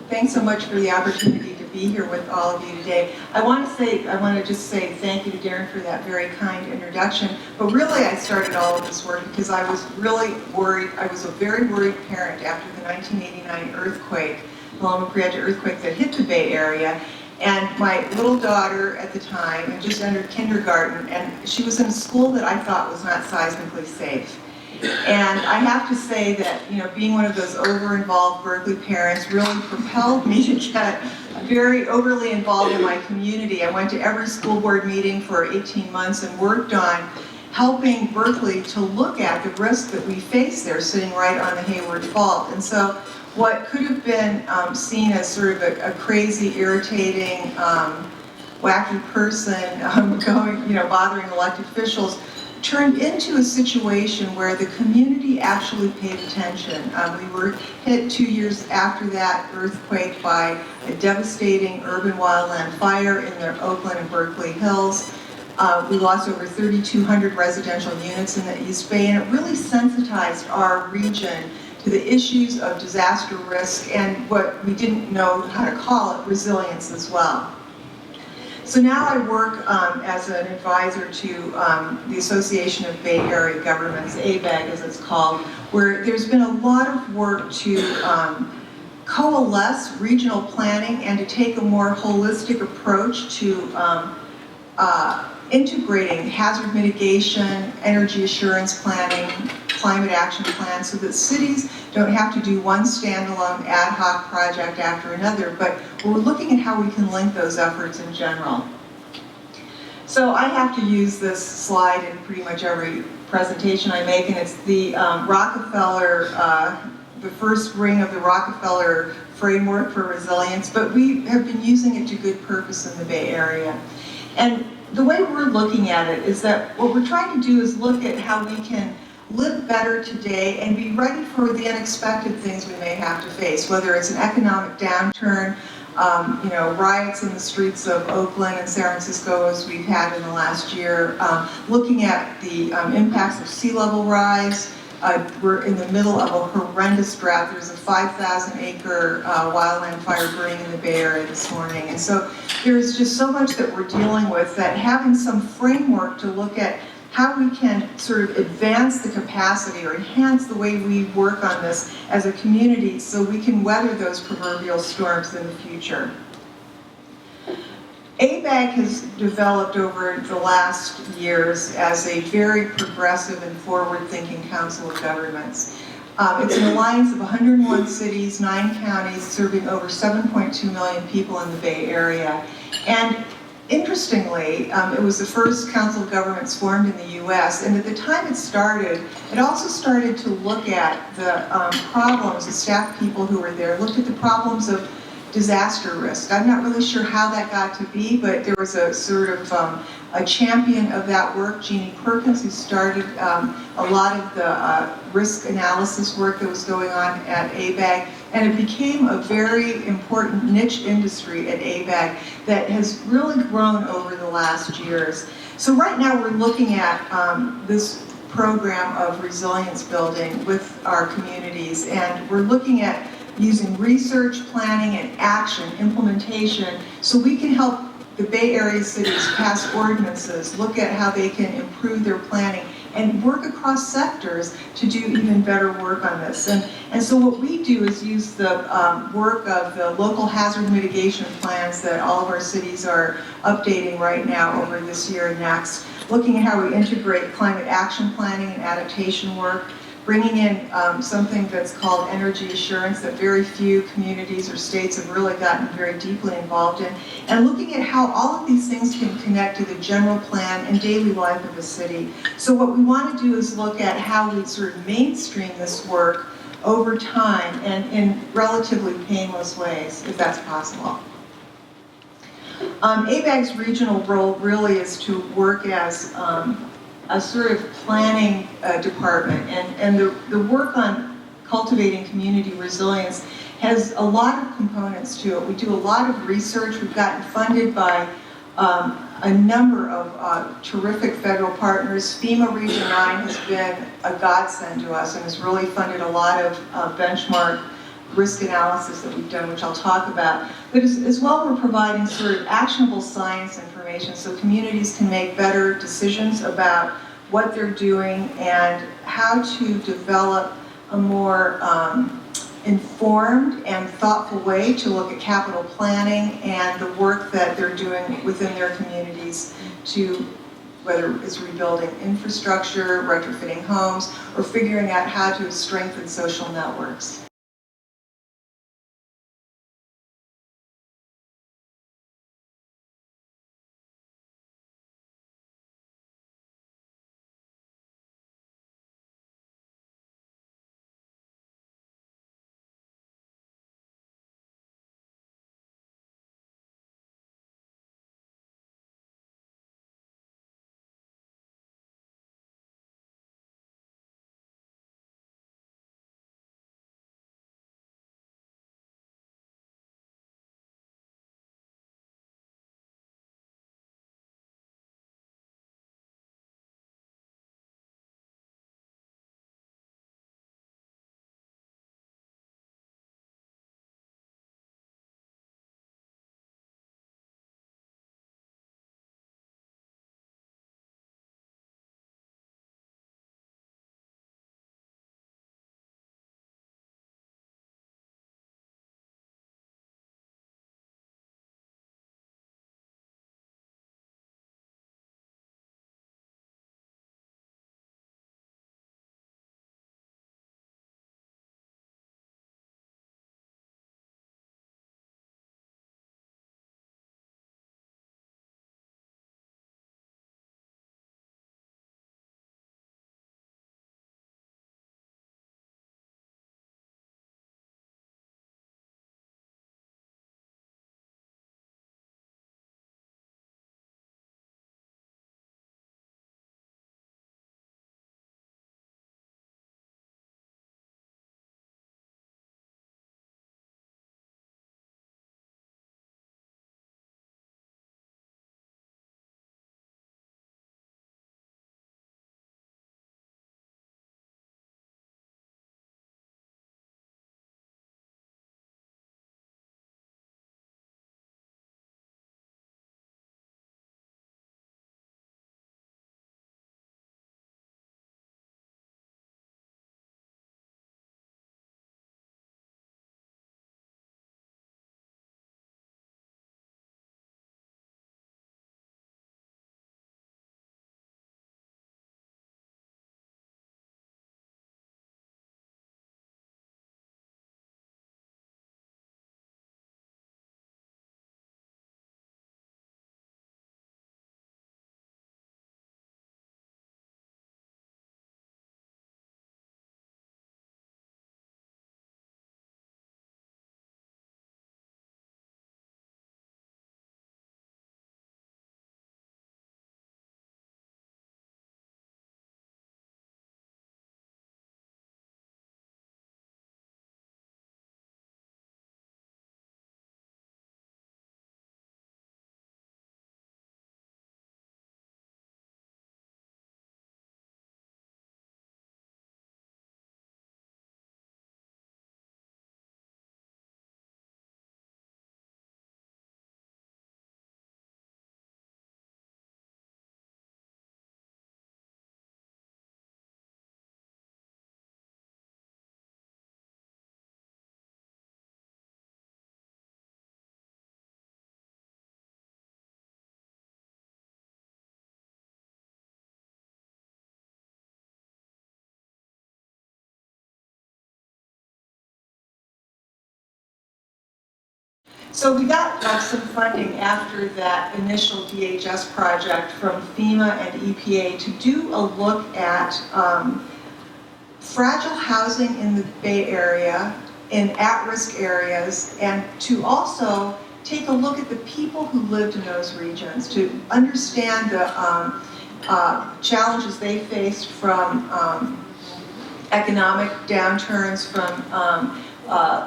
Thanks so much for the opportunity to be here with all of you today. I want to just say thank you to Darren for that very kind introduction. But really, I started all of this work because I was really worried. I was a very worried parent after the 1989 earthquake, the Arrietta earthquake that hit the Bay Area. And my little daughter at the time had just entered kindergarten, and she was in a school that I thought was not seismically safe. And I have to say that, being one of those over-involved Berkeley parents really propelled me to get very overly involved in my community. I went to every school board meeting for 18 months and worked on helping Berkeley to look at the risk that we face there, sitting right on the Hayward Fault. And so what could have been seen as sort of a crazy, irritating, wacky person bothering elected officials turned into a situation where the community actually paid attention. We were hit 2 years after that earthquake by a devastating urban wildland fire in the Oakland and Berkeley Hills. We lost over 3,200 residential units in the East Bay, and it really sensitized our region to the issues of disaster risk and what we didn't know how to call it, resilience as well. So now I work as an advisor to the Association of Bay Area Governments, ABAG as it's called, where there's been a lot of work to coalesce regional planning and to take a more holistic approach to integrating hazard mitigation, energy assurance planning, climate action plans, so that cities don't have to do one standalone ad hoc project after another, but we're looking at how we can link those efforts in general. So I have to use this slide in pretty much every presentation I make, and it's the Rockefeller, the first ring of the Rockefeller framework for resilience, but we have been using it to good purpose in the Bay Area. And the way we're looking at it is that what we're trying to do is look at how we can live better today and be ready for the unexpected things we may have to face, whether it's an economic downturn, riots in the streets of Oakland and San Francisco as we've had in the last year, looking at the impacts of sea level rise. We're in the middle of a horrendous drought. There's a 5,000-acre wildland fire burning in the Bay Area this morning. And so there's just so much that we're dealing with that having some framework to look at how we can sort of advance the capacity or enhance the way we work on this as a community so we can weather those proverbial storms in the future. ABAG has developed over the last years as a very progressive and forward-thinking council of governments. It's an alliance of 101 cities, 9 counties, serving over 7.2 million people in the Bay Area. And interestingly, it was the first council of governments formed in the U.S., and at the time it started, it also started to look at the problems, the staff people who were there, looked at the problems of disaster risk. I'm not really sure how that got to be, but there was a sort of a champion of that work, Jeannie Perkins, who started a lot of the risk analysis work that was going on at ABAG, and it became a very important niche industry at ABAG that has really grown over the last years. So right now we're looking at this program of resilience building with our communities, and we're looking at using research, planning, and action, implementation, so we can help the Bay Area cities pass ordinances, look at how they can improve their planning, and work across sectors to do even better work on this. And so what we do is use the work of the local hazard mitigation plans that all of our cities are updating right now over this year and next, looking at how we integrate climate action planning and adaptation work, bringing in something that's called energy assurance that very few communities or states have really gotten very deeply involved in, and looking at how all of these things can connect to the general plan and daily life of a city. So what we want to do is look at how we sort of mainstream this work over time and in relatively painless ways, if that's possible. ABAG's regional role really is to work as a sort of planning department, and the work on cultivating community resilience has a lot of components to it. We do a lot of research. We've gotten funded by a number of terrific federal partners. FEMA Region 9 has been a godsend to us and has really funded a lot of benchmark risk analysis that we've done, which I'll talk about. But as well, we're providing sort of actionable science information so communities can make better decisions about what they're doing and how to develop a more informed and thoughtful way to look at capital planning and the work that they're doing within their communities to, whether it's rebuilding infrastructure, retrofitting homes, or figuring out how to strengthen social networks. So we got some funding after that initial DHS project from FEMA and EPA to do a look at fragile housing in the Bay Area, in at-risk areas, and to also take a look at the people who lived in those regions, to understand the challenges they faced from economic downturns, from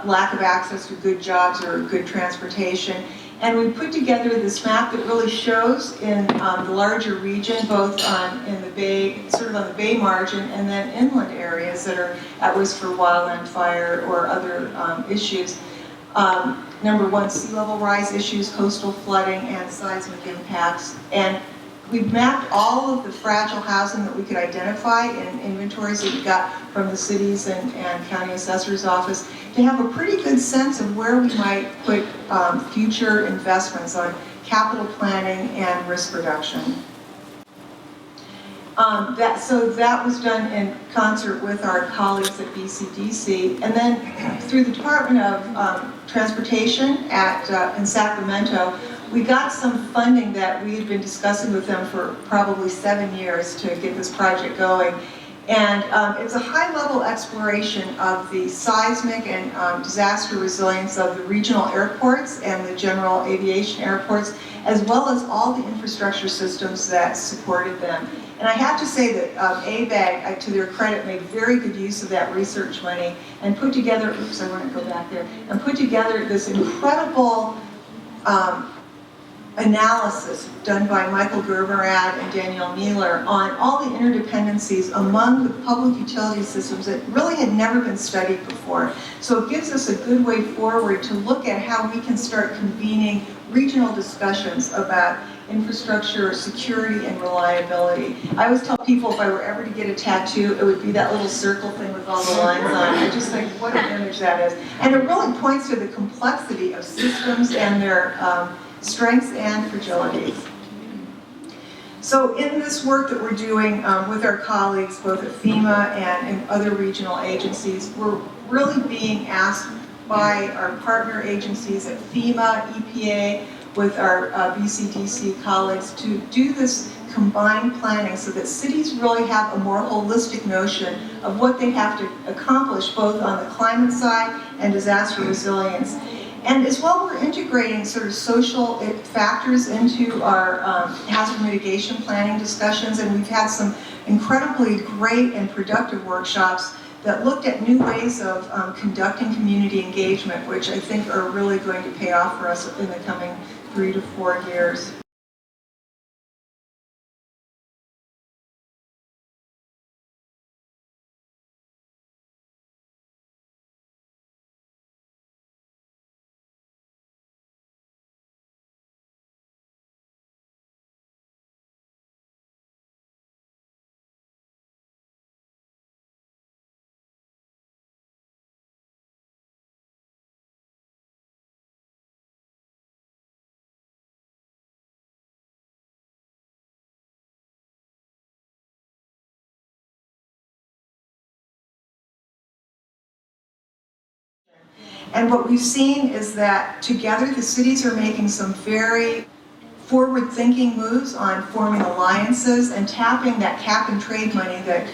lack of access to good jobs or good transportation, And we put together this map that really shows in the larger region, both in the bay, sort of on the bay margin, and then inland areas that are at risk for wildland fire or other issues. Number one, sea level rise issues, coastal flooding, and seismic impacts. And we've mapped all of the fragile housing that we could identify in inventories that we got from the cities and county assessor's office to have a pretty good sense of where we might put future investments on capital planning and risk reduction. So that was done in concert with our colleagues at BCDC, and then through the Department of Transportation in Sacramento, we got some funding that we had been discussing with them for probably 7 years to get this project going. And it's a high-level exploration of the seismic and disaster resilience of the regional airports and the general aviation airports, as well as all the infrastructure systems that supported them. And I have to say that ABAG, to their credit, made very good use of that research money and put together, oops, I want to go back there, and put together this incredible analysis done by Michael Gerberad and Danielle Mueller on all the interdependencies among the public utility systems that really had never been studied before. So it gives us a good way forward to look at how we can start convening regional discussions about infrastructure, security, and reliability. I always tell people if I were ever to get a tattoo, it would be that little circle thing with all the lines on it. I just think, what an image that is. And it really points to the complexity of systems and their strengths and fragilities. So in this work that we're doing with our colleagues, both at FEMA and in other regional agencies, we're really being asked by our partner agencies at FEMA, EPA, with our BCDC colleagues to do this combined planning so that cities really have a more holistic notion of what they have to accomplish both on the climate side and disaster resilience. And as well, we're integrating sort of social factors into our hazard mitigation planning discussions, and we've had some incredibly great and productive workshops that looked at new ways of conducting community engagement, which I think are really going to pay off for us in the coming 3 to 4 years. And what we've seen is that together the cities are making some very forward-thinking moves on forming alliances and tapping that cap and trade money that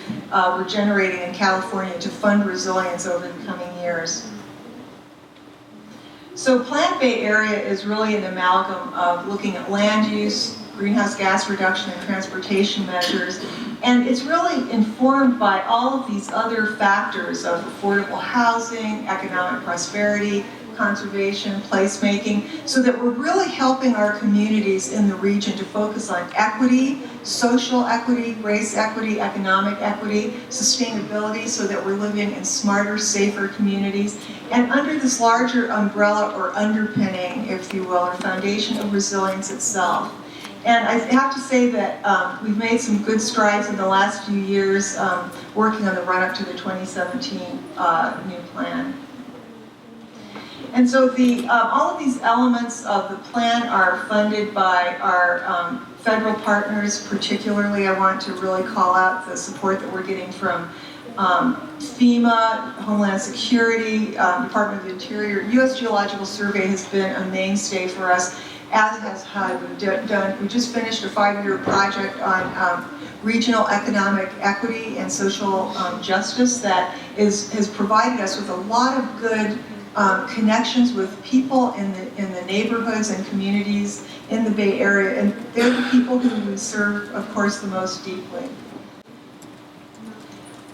we're generating in California to fund resilience over the coming years. So Plant Bay Area is really an amalgam of looking at land use, greenhouse gas reduction, and transportation measures. And it's really informed by all of these other factors of affordable housing, economic prosperity, conservation, placemaking, so that we're really helping our communities in the region to focus on equity, social equity, race equity, economic equity, sustainability, so that we're living in smarter, safer communities. And under this larger umbrella or underpinning, if you will, or foundation of resilience itself. And I have to say that we've made some good strides in the last few years working on the run-up to the 2017 new plan. And so all of these elements of the plan are funded by our federal partners. Particularly, I want to really call out the support that we're getting from FEMA, Homeland Security, Department of the Interior. U.S. Geological Survey has been a mainstay for us, as has HUD. We just finished a 5-year project on regional economic equity and social justice that has provided us with a lot of good connections with people in the neighborhoods and communities in the Bay Area, and they're the people who we serve, of course, the most deeply.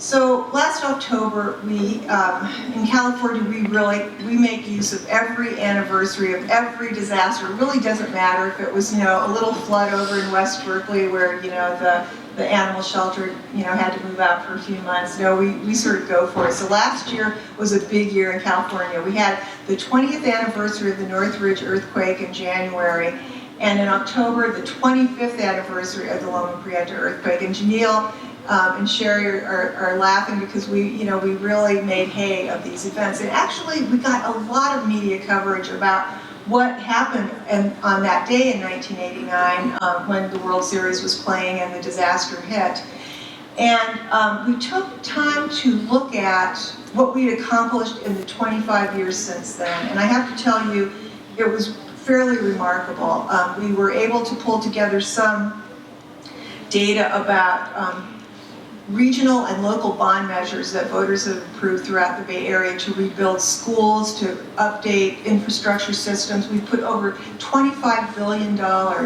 So last October, in California, we make use of every anniversary of every disaster. It really doesn't matter if it was, a little flood over in West Berkeley where, the animal shelter, had to move out for a few months. No, we sort of go for it. So last year was a big year in California. We had the 20th anniversary of the Northridge earthquake in January, and in October, the 25th anniversary of the Loma Prieta earthquake. And Janelle and Sherry are laughing because we really made hay of these events. And actually, we got a lot of media coverage about what happened on that day in 1989 when the World Series was playing and the disaster hit. And we took time to look at what we'd accomplished in the 25 years since then. And I have to tell you, it was fairly remarkable. We were able to pull together some data about regional and local bond measures that voters have approved throughout the Bay Area to rebuild schools, to update infrastructure systems. We've put over $25 billion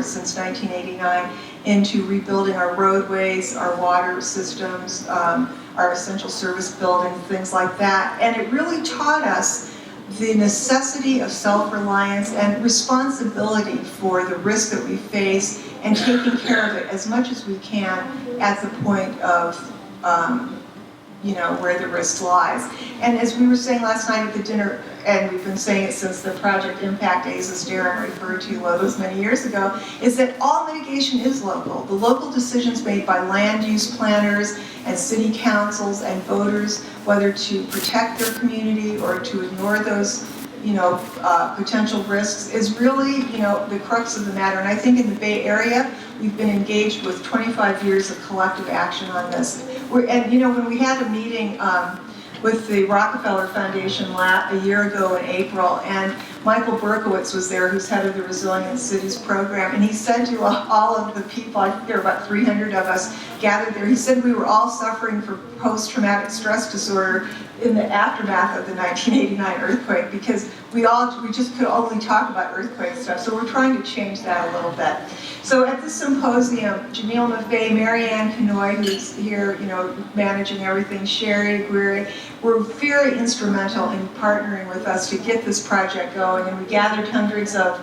since 1989 into rebuilding our roadways, our water systems, our essential service buildings, things like that. And it really taught us the necessity of self-reliance and responsibility for the risk that we face and taking care of it as much as we can at the point of, where the risk lies. And as we were saying last night at the dinner, and we've been saying it since the Project Impact Days, as Darren referred to those many years ago, is that all mitigation is local. The local decisions made by land use planners and city councils and voters, whether to protect their community or to ignore those potential risks, is really, the crux of the matter. And I think in the Bay Area, we've been engaged with 25 years of collective action on this. When we had a meeting with the Rockefeller Foundation a year ago in April, and Michael Berkowitz was there, who's head of the Resilient Cities program, and he said to all of the people, I think there were about 300 of us gathered there, he said we were all suffering from post-traumatic stress disorder in the aftermath of the 1989 earthquake, because we just could only talk about earthquake stuff. So we're trying to change that a little bit. So at this symposium, Jamil Maffei, Marianne Kanoy, who's here, managing everything, Sherry Aguirre, were very instrumental in partnering with us to get this project going. And we gathered hundreds of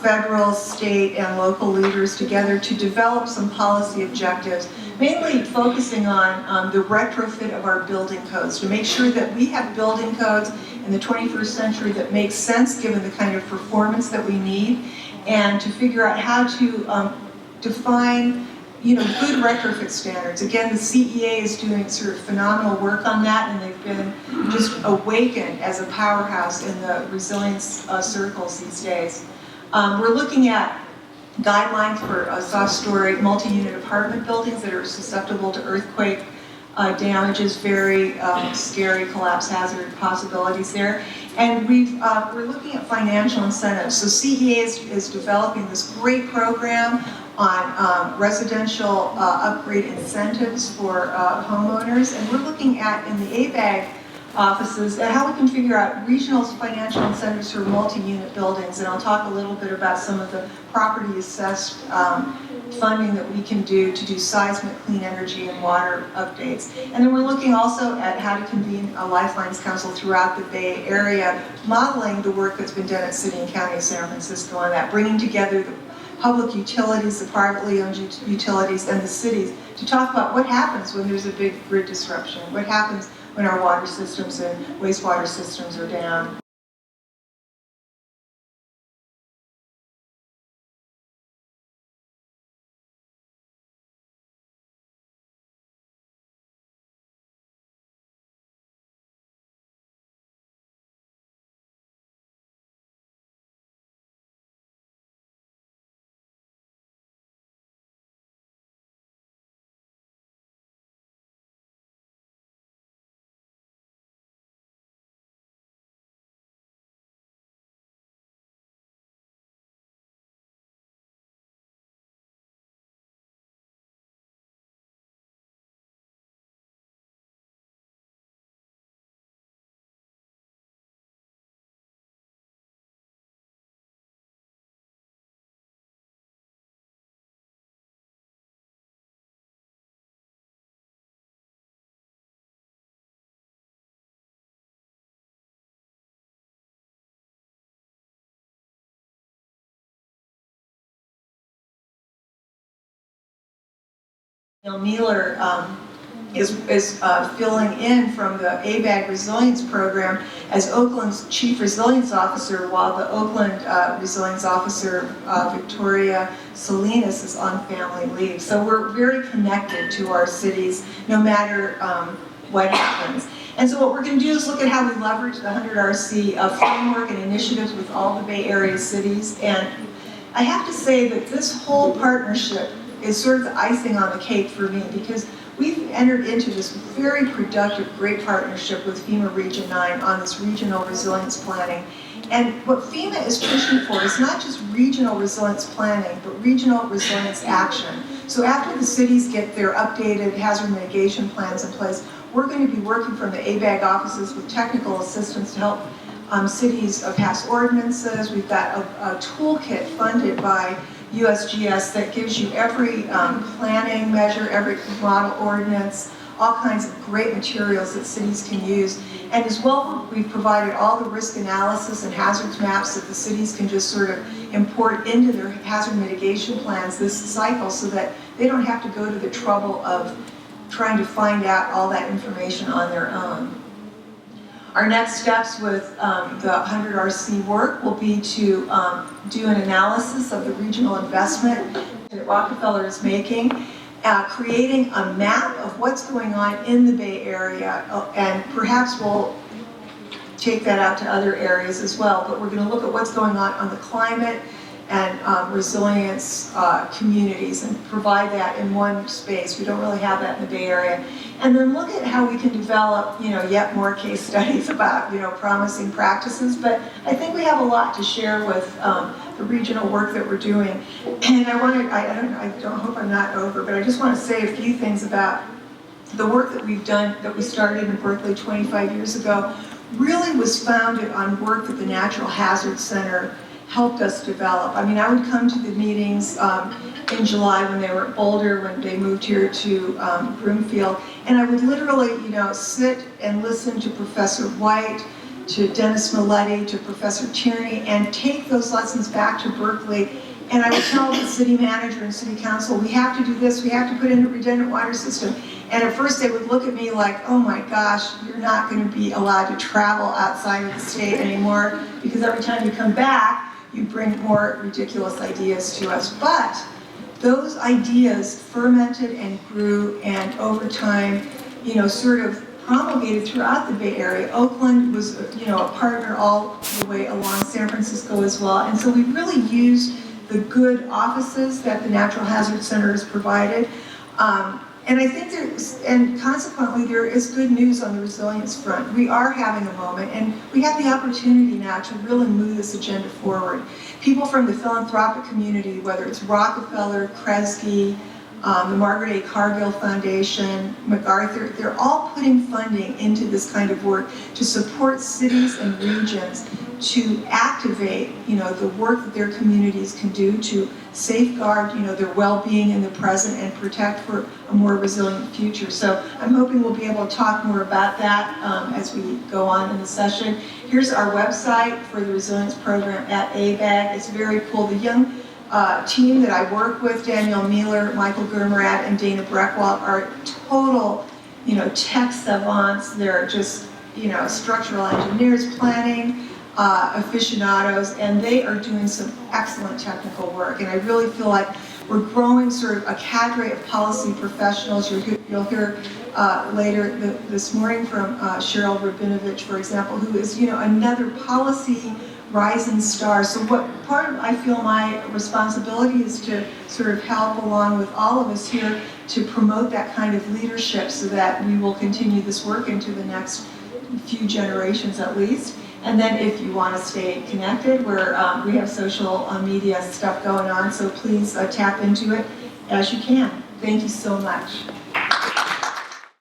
federal, state, and local leaders together to develop some policy objectives, mainly focusing on the retrofit of our building codes, to make sure that we have building codes in the 21st century that make sense given the kind of performance that we need, and to figure out how to define good retrofit standards. Again, the CEA is doing sort of phenomenal work on that, and they've been just awakened as a powerhouse in the resilience circles these days. We're looking at guidelines for soft-story multi-unit apartment buildings that are susceptible to earthquake damages, very scary collapse hazard possibilities there. And we're looking at financial incentives. So CEA is developing this great program on residential upgrade incentives for homeowners. And we're looking at, in the ABAG offices, and how we can figure out regional financial incentives for multi-unit buildings. And I'll talk a little bit about some of the property assessed funding that we can do to do seismic clean energy and water updates. And then we're looking also at how to convene a Lifelines Council throughout the Bay Area, modeling the work that's been done at City and County of San Francisco on that, bringing together the public utilities, the privately owned utilities, and the cities to talk about what happens when there's a big grid disruption, what happens when our water systems and wastewater systems are down. Mueller is filling in from the ABAG Resilience Program as Oakland's Chief Resilience Officer, while the Oakland Resilience Officer, Victoria Salinas, is on family leave. So we're very connected to our cities, no matter what happens. And so what we're going to do is look at how we leverage the 100RC framework and initiatives with all the Bay Area cities. And I have to say that this whole partnership is sort of the icing on the cake for me, because we've entered into this very productive, great partnership with FEMA Region 9 on this regional resilience planning. And what FEMA is pushing for is not just regional resilience planning, but regional resilience action. So after the cities get their updated hazard mitigation plans in place, we're going to be working from the ABAG offices with technical assistance to help cities pass ordinances. We've got a toolkit funded by USGS that gives you every planning measure, every model ordinance, all kinds of great materials that cities can use. And as well, we've provided all the risk analysis and hazards maps that the cities can just sort of import into their hazard mitigation plans this cycle, so that they don't have to go to the trouble of trying to find out all that information on their own. Our next steps with the 100RC work will be to do an analysis of the regional investment that Rockefeller is making, creating a map of what's going on in the Bay Area, and perhaps we'll take that out to other areas as well, but we're going to look at what's going on the climate and resilience communities, and provide that in one space. We don't really have that in the Bay Area. And then look at how we can develop, yet more case studies about, promising practices. But I think we have a lot to share with the regional work that we're doing. And I don't hope I'm not over, but I just want to say a few things about the work that we've done, that we started in Berkeley 25 years ago, really was founded on work that the Natural Hazard Center helped us develop. I mean, I would come to the meetings in July when they were at Boulder, when they moved here to Broomfield, and I would literally, sit and listen to Professor White, to Dennis Milletti, to Professor Tierney, and take those lessons back to Berkeley. And I would tell the city manager and city council, we have to do this, we have to put in a redundant water system. And at first they would look at me like, oh my gosh, you're not going to be allowed to travel outside of the state anymore, because every time you come back, you bring more ridiculous ideas to us. But those ideas fermented and grew, and over time, sort of promulgated throughout the Bay Area. Oakland was, a partner all the way along, San Francisco as well. And so we really used the good offices that the Natural Hazard Center has provided. And I think consequently, there is good news on the resilience front. We are having a moment, and we have the opportunity now to really move this agenda forward. People from the philanthropic community, whether it's Rockefeller, Kresge, the Margaret A. Cargill Foundation, MacArthur, they're all putting funding into this kind of work to support cities and regions to activate, the work that their communities can do to safeguard, their well-being in the present and protect for a more resilient future. So I'm hoping we'll be able to talk more about that as we go on in the session. Here's our website for the resilience program at ABAG. It's very cool. The young team that I work with, Danielle Mueller, Michael Gurmarat, and Dana Breckwald, are total, tech savants. They're just, structural engineers, planning, aficionados, and they are doing some excellent technical work. And I really feel like we're growing sort of a cadre of policy professionals. You'll hear later this morning from Cheryl Rabinovich, for example, who is, another policy rising star. So what part of, I feel my responsibility is to sort of help along with all of us here to promote that kind of leadership, so that we will continue this work into the next few generations at least. And then if you want to stay connected, we have social media stuff going on, so please tap into it as you can. Thank you so much.